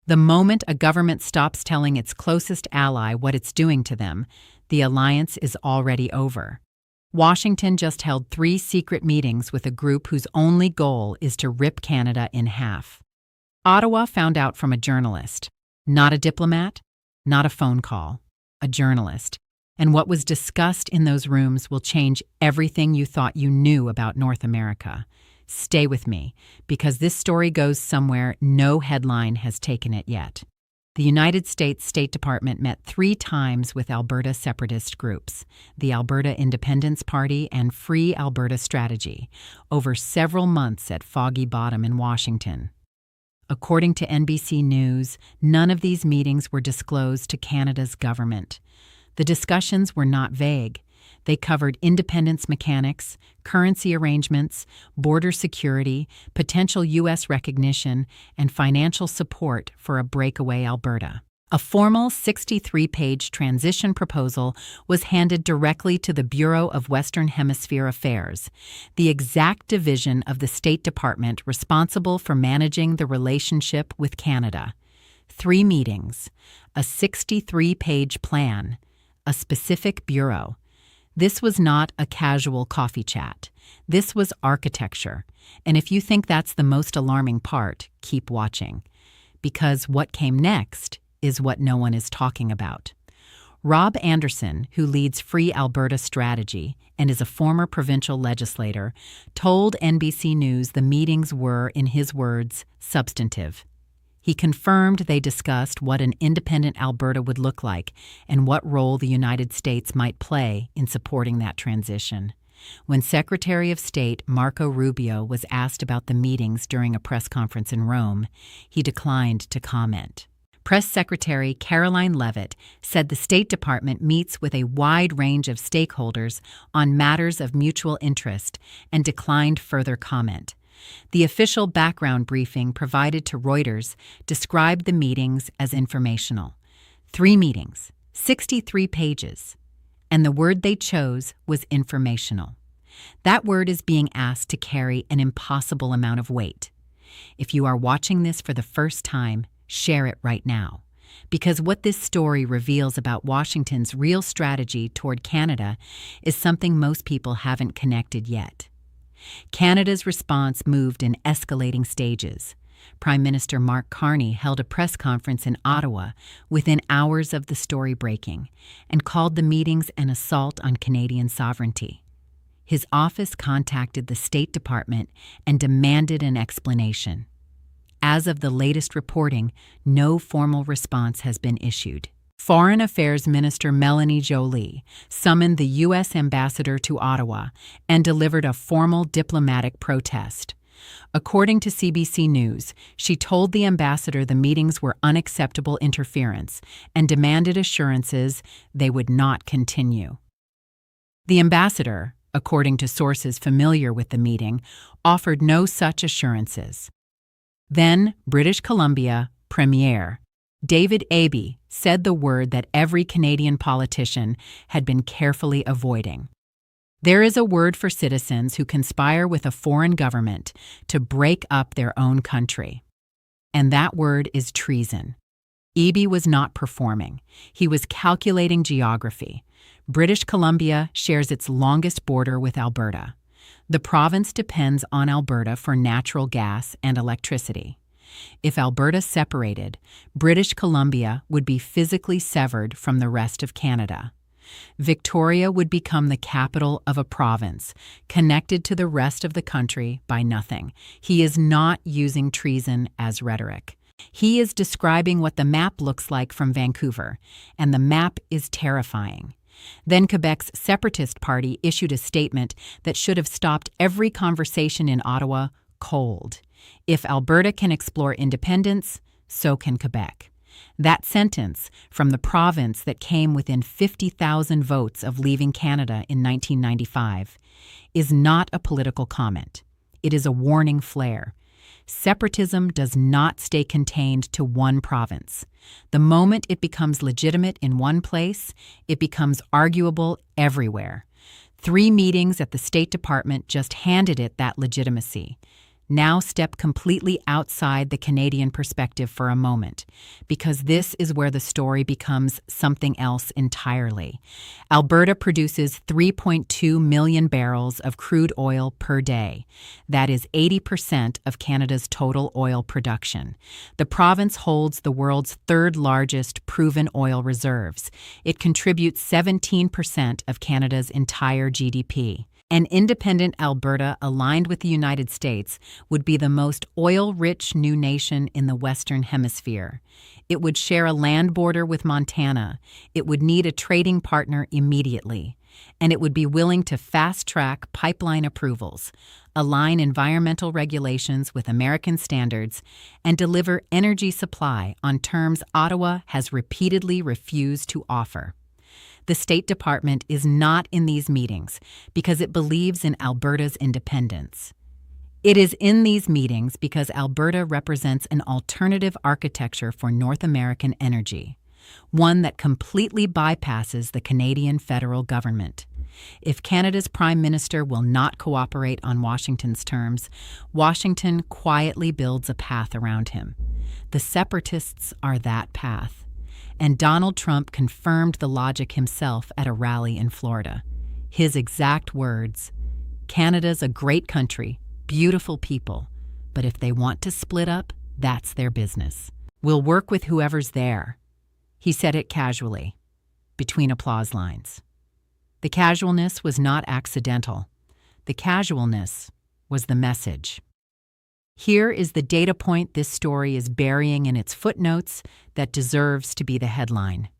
The moment a government stops telling its closest ally what it's doing to them, the alliance is already over. Washington just held 3 secret meetings with a group whose only goal is to rip Canada in half. Ottawa found out from a journalist, not a diplomat, not a phone call, a journalist. And what was discussed in those rooms will change everything you thought you knew about North America. Stay with me, because this story goes somewhere no headline has taken it yet. The United States State Department met 3 times with Alberta separatist groups, the Alberta Independence Party and Free Alberta Strategy, over several months at Foggy Bottom in Washington. According to NBC News, none of these meetings were disclosed to Canada's government. The discussions were not vague. They covered independence mechanics, currency arrangements, border security, potential U.S. recognition, and financial support for a breakaway Alberta. A formal 63-page transition proposal was handed directly to the Bureau of Western Hemisphere Affairs, the exact division of the State Department responsible for managing the relationship with Canada. 3 meetings, a 63-page plan, a specific bureau. This was not a casual coffee chat. This was architecture. And if you think that's the most alarming part, keep watching. Because what came next is what no one is talking about. Rob Anderson, who leads Free Alberta Strategy and is a former provincial legislator, told NBC News the meetings were, in his words, substantive. He confirmed they discussed what an independent Alberta would look like and what role the United States might play in supporting that transition. When Secretary of State Marco Rubio was asked about the meetings during a press conference in Rome, he declined to comment. Press Secretary Caroline Leavitt said the State Department meets with a wide range of stakeholders on matters of mutual interest and declined further comment. The official background briefing provided to Reuters described the meetings as informational. 3 meetings, 63 pages. And the word they chose was informational. That word is being asked to carry an impossible amount of weight. If you are watching this for the first time, share it right now. Because what this story reveals about Washington's real strategy toward Canada is something most people haven't connected yet. Canada's response moved in escalating stages. Prime Minister Mark Carney held a press conference in Ottawa within hours of the story breaking and called the meetings an assault on Canadian sovereignty. His office contacted the State Department and demanded an explanation. As of the latest reporting, no formal response has been issued. Foreign Affairs Minister Melanie Joly summoned the U.S. ambassador to Ottawa and delivered a formal diplomatic protest. According to CBC News, she told the ambassador the meetings were unacceptable interference and demanded assurances they would not continue. The ambassador, according to sources familiar with the meeting, offered no such assurances. Then British Columbia Premier David Eby said the word that every Canadian politician had been carefully avoiding. There is a word for citizens who conspire with a foreign government to break up their own country. And that word is treason. Eby was not performing. He was calculating geography. British Columbia shares its longest border with Alberta. The province depends on Alberta for natural gas and electricity. If Alberta separated, British Columbia would be physically severed from the rest of Canada. Victoria would become the capital of a province, connected to the rest of the country by nothing. He is not using treason as rhetoric. He is describing what the map looks like from Vancouver, and the map is terrifying. Then Quebec's Separatist Party issued a statement that should have stopped every conversation in Ottawa cold. If Alberta can explore independence, so can Quebec. That sentence, from the province that came within 50,000 votes of leaving Canada in 1995, is not a political comment. It is a warning flare. Separatism does not stay contained to one province. The moment it becomes legitimate in one place, it becomes arguable everywhere. 3 meetings at the State Department just handed it that legitimacy. Now step completely outside the Canadian perspective for a moment, because this is where the story becomes something else entirely. Alberta produces 3.2 million barrels of crude oil per day. That is 80% of Canada's total oil production. The province holds the world's third largest proven oil reserves. It contributes 17% of Canada's entire GDP. An independent Alberta aligned with the United States would be the most oil-rich new nation in the Western Hemisphere. It would share a land border with Montana. It would need a trading partner immediately. And it would be willing to fast-track pipeline approvals, align environmental regulations with American standards, and deliver energy supply on terms Ottawa has repeatedly refused to offer. The State Department is not in these meetings because it believes in Alberta's independence. It is in these meetings because Alberta represents an alternative architecture for North American energy, one that completely bypasses the Canadian federal government. If Canada's Prime Minister will not cooperate on Washington's terms, Washington quietly builds a path around him. The Separatists are that path. And Donald Trump confirmed the logic himself at a rally in Florida. His exact words, "Canada's a great country, beautiful people, but if they want to split up, that's their business. We'll work with whoever's there." He said it casually, between applause lines. The casualness was not accidental. The casualness was the message. Here is the data point this story is burying in its footnotes that deserves to be the headline.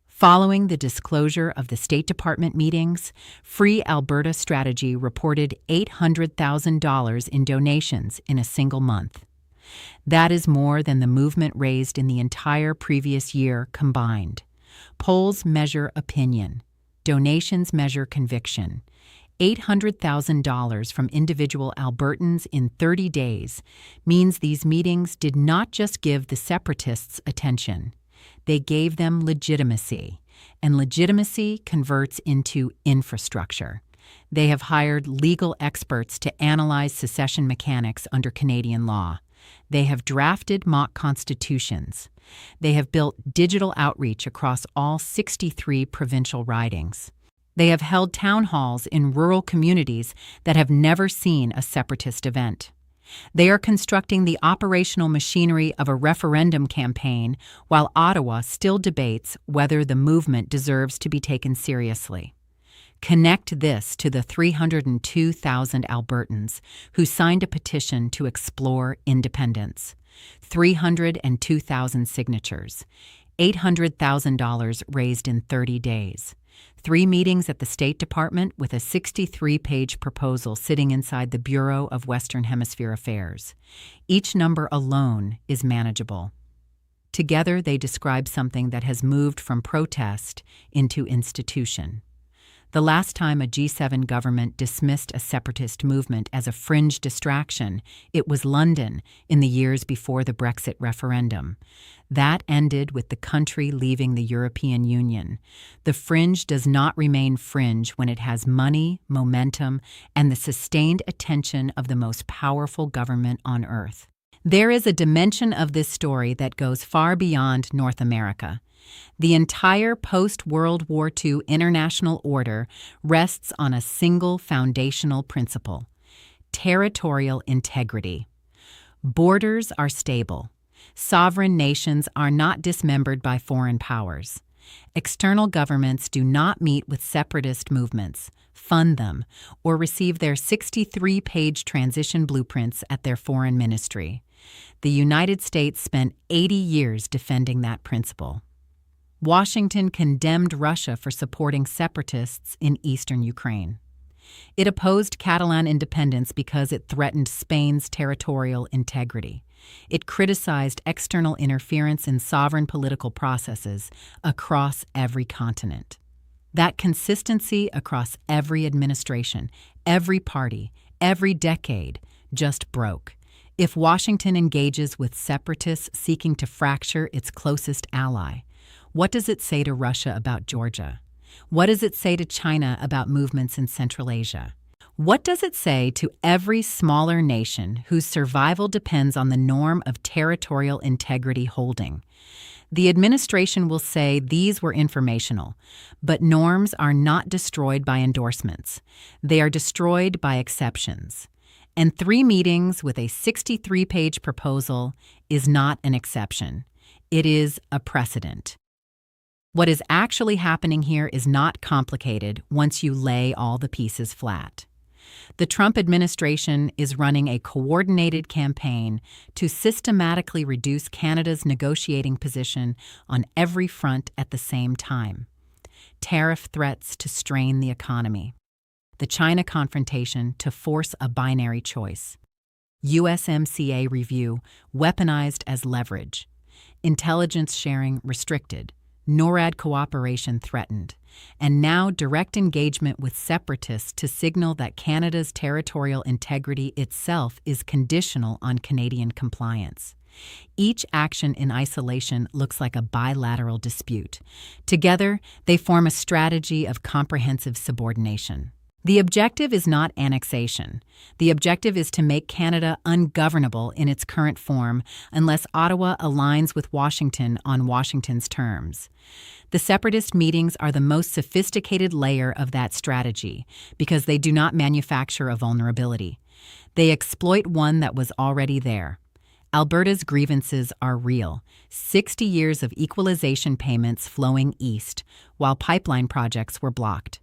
Following the disclosure of the State Department meetings, Free Alberta Strategy reported $800,000 in donations in a single month. That is more than the movement raised in the entire previous year combined. Polls measure opinion. Donations measure conviction. $800,000 from individual Albertans in 30 days means these meetings did not just give the Separatists attention. They gave them legitimacy, and legitimacy converts into infrastructure. They have hired legal experts to analyze secession mechanics under Canadian law. They have drafted mock constitutions. They have built digital outreach across all 63 provincial ridings. They have held town halls in rural communities that have never seen a separatist event. They are constructing the operational machinery of a referendum campaign while Ottawa still debates whether the movement deserves to be taken seriously. Connect this to the 302,000 Albertans who signed a petition to explore independence. 302,000 signatures. $800,000 raised in 30 days. 3 meetings at the State Department with a 63-page proposal sitting inside the Bureau of Western Hemisphere Affairs. Each number alone is manageable. Together, they describe something that has moved from protest into institution. The last time a G7 government dismissed a separatist movement as a fringe distraction, it was London in the years before the Brexit referendum. That ended with the country leaving the European Union. The fringe does not remain fringe when it has money, momentum, and the sustained attention of the most powerful government on earth. There is a dimension of this story that goes far beyond North America. The entire post-World War II international order rests on a single foundational principle: territorial integrity. Borders are stable. Sovereign nations are not dismembered by foreign powers. External governments do not meet with separatist movements, fund them, or receive their 63-page transition blueprints at their foreign ministry. The United States spent 80 years defending that principle. Washington condemned Russia for supporting separatists in eastern Ukraine. It opposed Catalan independence because it threatened Spain's territorial integrity. It criticized external interference in sovereign political processes across every continent. That consistency across every administration, every party, every decade just broke. If Washington engages with separatists seeking to fracture its closest ally, what does it say to Russia about Georgia? What does it say to China about movements in Central Asia? What does it say to every smaller nation whose survival depends on the norm of territorial integrity holding? The administration will say these were informational, but norms are not destroyed by endorsements. They are destroyed by exceptions. And 3 meetings with a 63-page proposal is not an exception. It is a precedent. What is actually happening here is not complicated once you lay all the pieces flat. The Trump administration is running a coordinated campaign to systematically reduce Canada's negotiating position on every front at the same time. Tariff threats to strain the economy. The China confrontation to force a binary choice. USMCA review weaponized as leverage. Intelligence sharing restricted. NORAD cooperation threatened, and now direct engagement with separatists to signal that Canada's territorial integrity itself is conditional on Canadian compliance. Each action in isolation looks like a bilateral dispute. Together, they form a strategy of comprehensive subordination. The objective is not annexation. The objective is to make Canada ungovernable in its current form unless Ottawa aligns with Washington on Washington's terms. The separatist meetings are the most sophisticated layer of that strategy because they do not manufacture a vulnerability. They exploit one that was already there. Alberta's grievances are real. 60 years of equalization payments flowing east, while pipeline projects were blocked.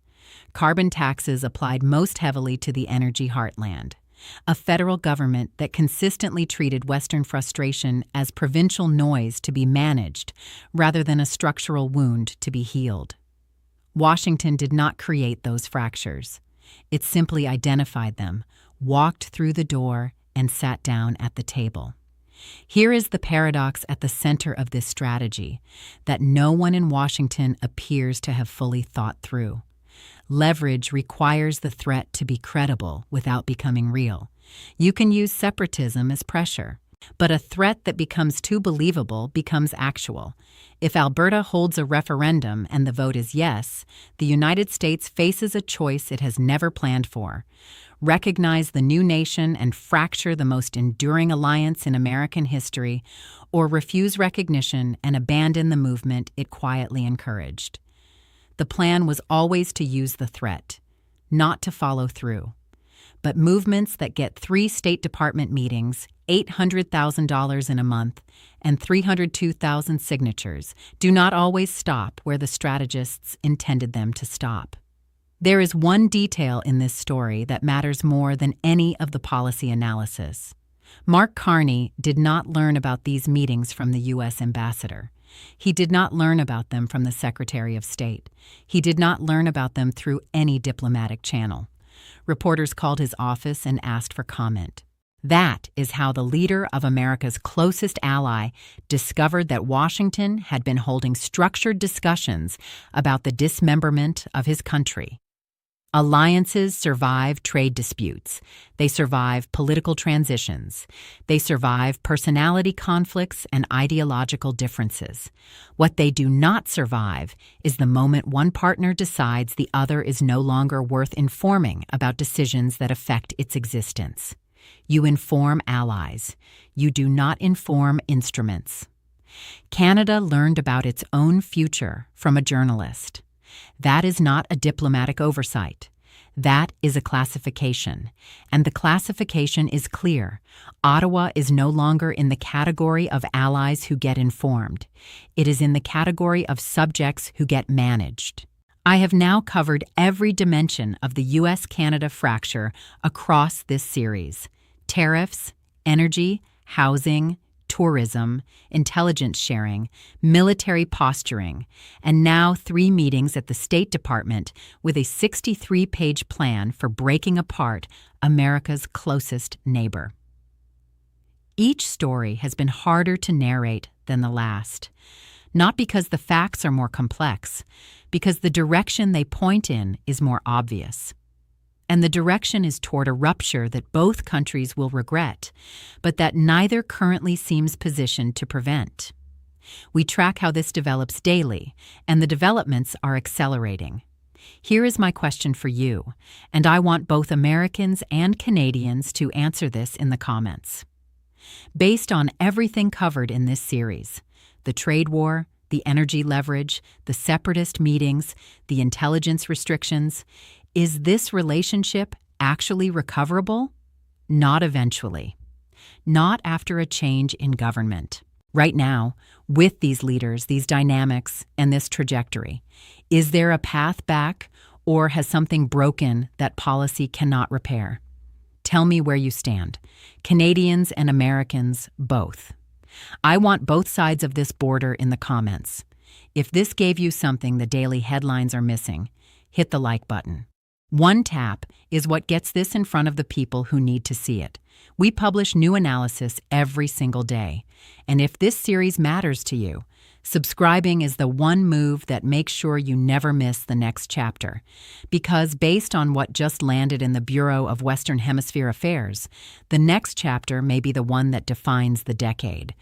Carbon taxes applied most heavily to the energy heartland. A federal government that consistently treated Western frustration as provincial noise to be managed rather than a structural wound to be healed. Washington did not create those fractures. It simply identified them, walked through the door, and sat down at the table. Here is the paradox at the center of this strategy that no one in Washington appears to have fully thought through. Leverage requires the threat to be credible without becoming real. You can use separatism as pressure, but a threat that becomes too believable becomes actual. If Alberta holds a referendum and the vote is yes, the United States faces a choice it has never planned for. Recognize the new nation and fracture the most enduring alliance in American history, or refuse recognition and abandon the movement it quietly encouraged. The plan was always to use the threat, not to follow through. But movements that get 3 State Department meetings, $800,000 in a month, and 302,000 signatures do not always stop where the strategists intended them to stop. There is one detail in this story that matters more than any of the policy analysis. Mark Carney did not learn about these meetings from the U.S. ambassador. He did not learn about them from the Secretary of State. He did not learn about them through any diplomatic channel. Reporters called his office and asked for comment. That is how the leader of America's closest ally discovered that Washington had been holding structured discussions about the dismemberment of his country. Alliances survive trade disputes. They survive political transitions. They survive personality conflicts and ideological differences. What they do not survive is the moment one partner decides the other is no longer worth informing about decisions that affect its existence. You inform allies. You do not inform instruments. Canada learned about its own future from a journalist. That is not a diplomatic oversight. That is a classification, and the classification is clear. Ottawa is no longer in the category of allies who get informed. It is in the category of subjects who get managed. I have now covered every dimension of the U.S.-Canada fracture across this series: tariffs, energy, housing, tourism, intelligence sharing, military posturing, and now 3 meetings at the State Department with a 63-page plan for breaking apart America's closest neighbor. Each story has been harder to narrate than the last, not because the facts are more complex, because the direction they point in is more obvious. And the direction is toward a rupture that both countries will regret, but that neither currently seems positioned to prevent. We track how this develops daily, and the developments are accelerating. Here is my question for you, and I want both Americans and Canadians to answer this in the comments. Based on everything covered in this series, the trade war, the energy leverage, the separatist meetings, the intelligence restrictions, is this relationship actually recoverable? Not eventually. Not after a change in government. Right now, with these leaders, these dynamics, and this trajectory, is there a path back, or has something broken that policy cannot repair? Tell me where you stand. Canadians and Americans, both. I want both sides of this border in the comments. If this gave you something the daily headlines are missing, hit the like button. One tap is what gets this in front of the people who need to see it. We publish new analysis every single day. And if this series matters to you, subscribing is the one move that makes sure you never miss the next chapter. Because based on what just landed in the Bureau of Western Hemisphere Affairs, the next chapter may be the one that defines the decade.